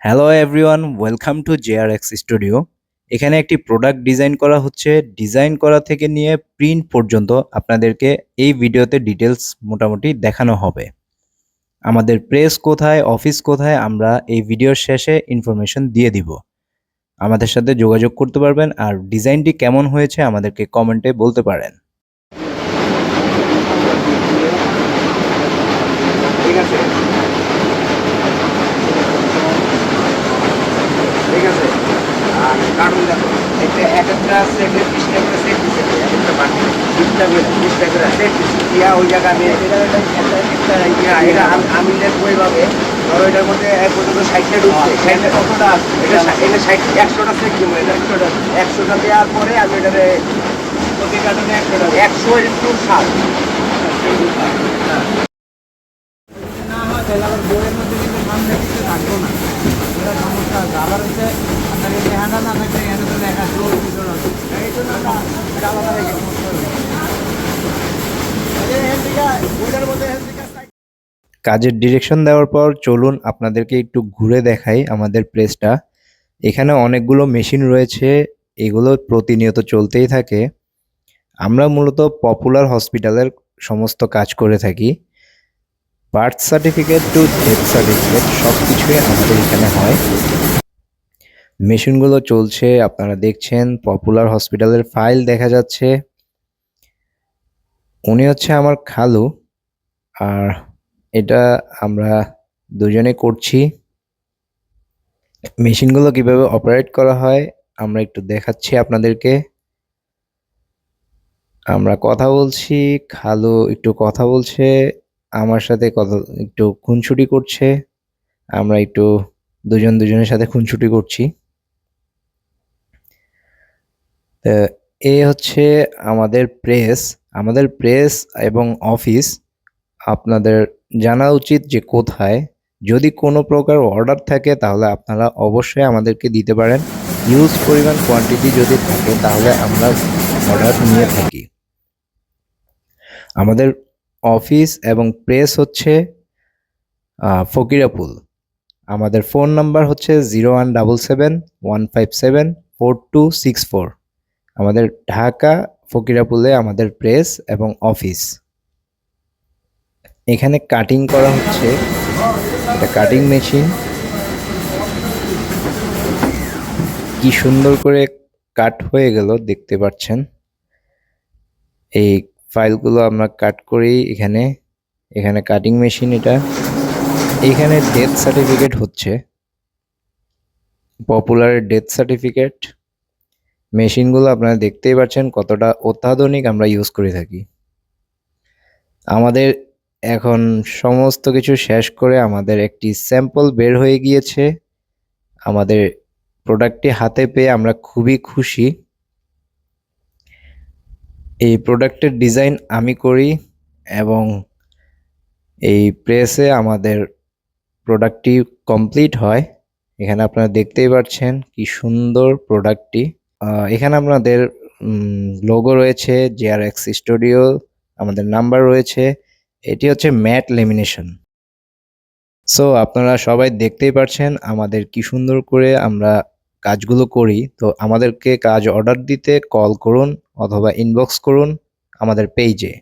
Hello everyone, welcome to JRX studio. এখানে একটি product design করা হচ্ছে। ডিজাইন করা থেকে নিয়ে প্রিন্ট পর্যন্ত আপনাদেরকে এই ভিডিওতে ডিটেলস মোটামুটি দেখানো হবে। আমাদের প্রেস কোথায়, অফিস কোথায়, আমরা এই ভিডিওর শেষে ইনফরমেশন দিয়ে দিব। আমাদের সাথে যোগাযোগ করতে পারবেন, আর ডিজাইনটি কেমন হয়েছে আমাদেরকে কমেন্টে বলতে পারেন। ঠিক আছে, ঠিক আছে। আর কার্টুন দেখো, একটা এক একটা সেটে 20টা করে সেট দিচ্ছে, এক একটা বাটি 20টা করে সেট দিচ্ছে দিয়া ওই জায়গা আমি এটা আমি দেখবো এইভাবে। ধরো এটার মধ্যে এক পর্যন্ত 60টা ঢুকছে, 60টা কতটা আছে, এটা 100টা সেট দিব। এটা 100টা দেওয়ার পরে আমি এটারে প্রতি কার্টুনে 100 ইন্টু 7 না হয় তাহলে আবার বইয়ের মধ্যে কিন্তু সামনে কিছু থাকবো না, এটা সমস্যা আছে। আবার হচ্ছে আপনার এই হ্যান্ডা না থাকলে হ্যান্ডা তো দেখা জোর ভিতর আছে, এই জন্য আমরা এটা আলাদা রেখে সমস্যা হবে। বইটার মধ্যে কাজের ডিরেকশন দেওয়ার পর চলুন আপনাদেরকে একটু ঘুরে দেখাই আমাদের প্লেসটা। এখানে অনেকগুলো মেশিন রয়েছে, এগুলো প্রতিনিয়ত চলতেই থাকে। আমরা মূলত পপুলার হসপিটালের সমস্ত কাজ করে থাকি। Birth certificate to death certificate সব কিছুই আমাদের এখানে হয়। মেশিনগুলো চলছে, আপনারা দেখছেন পপুলার হসপিটালের ফাইল দেখা যাচ্ছে। উনি হচ্ছে আমার খালু, আর এটা আমরা দুজনে করছি। মেশিনগুলো কিভাবে অপারেট করা হয় আমরা একটু দেখাচ্ছি আপনাদেরকে। আমরা কথা বলছি, খালু একটু কথা বলছে, আমার সাথে কথা একটু খুনসুটি করছে। আমরা একটু দুজনের সাথে খুনসুটি করছি। এই হচ্ছে আমাদের প্রেস এবং অফিস। আপনাদের জানা উচিত যে কোথায়। যদি কোনো প্রকার অর্ডার থাকে তাহলে আপনারা অবশ্যই আমাদেরকে দিতে পারেন। হিউজ পরিমাণ কোয়ান্টিটি যদি থাকে তাহলে আমরা অর্ডার নিয়ে থাকি। আমাদের অফিস এবং প্রেস হচ্ছে ফকিরাপুল। আমাদের ফোন নাম্বার হচ্ছে 0177-157-4264। আমাদের ঢাকা ফকিরাপুলে আমাদের প্রেস এবং অফিস। এখানে কাটিং করা হচ্ছে, এটা কাটিং মেশিন। কি সুন্দর করে কাট হয়ে গেল দেখতে পাচ্ছেন। এই ফাইলগুলো আমরা কাট করি এখানে কাটিং মেশিন। এখানে ডেথ সার্টিফিকেট হচ্ছে, পপুলারের ডেথ সার্টিফিকেট। মেশিনগুলো আপনারা দেখতেই পাচ্ছেন কতটা অত্যাধুনিক আমরা ইউজ করে থাকি। আমাদের এখন সমস্ত কিছু শেষ করে আমাদের একটি স্যাম্পল বের হয়ে গিয়েছে। আমাদের প্রোডাক্টটি হাতে পেয়ে আমরা খুবই খুশি। এই প্রোডাক্টের ডিজাইন আমি করি এবং এই প্রেসে আমাদের প্রোডাক্টটি কমপ্লিট হয়। এখানে আপনারা দেখতেই পাচ্ছেন কি সুন্দর প্রোডাক্টটি। এখানে আপনাদের লোগো রয়েছে, জেআরএক্স স্টুডিও, আমাদের নাম্বার রয়েছে। এটি হচ্ছে ম্যাট লেমিনেশন। সো আপনারা সবাই দেখতেই পাচ্ছেন আমাদের কি সুন্দর করে আমরা কাজগুলো করি। তো আমাদেরকে কাজ অর্ডার দিতে কল করুন অথবা ইনবক্স করুন আমাদের পেজে।